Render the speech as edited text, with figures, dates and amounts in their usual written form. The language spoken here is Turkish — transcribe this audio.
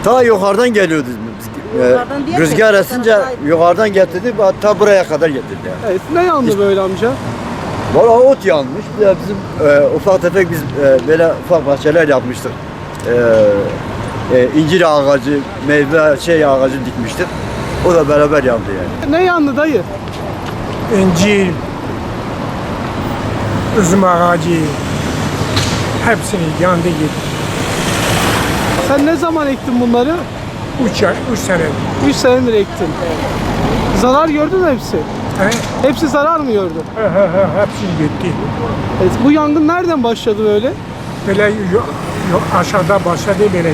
Ta yukarıdan geliyordu. Rüzgar esince yukarıdan getirdi, ta buraya kadar getirdi. Yani. Evet, ne yandı böyle amca? Valla ot yanmış. Bir de bizim ufak tefek biz böyle ufak bahçeler yapmıştık. İncir ağacı, meyve ağacı dikmiştik. O da beraber yandı yani. Ne yandı dayı? İncir, üzüm ağacı, hepsini yandı gitti. Sen ne zaman ektin bunları? 3 sene. 3 senedir ektin. Zarar gördü mü hepsi? He? Hepsi zarar mı gördü? Hepsini gitti. Evet, bu yangın nereden başladı böyle? Böyle aşağıda başladı böyle.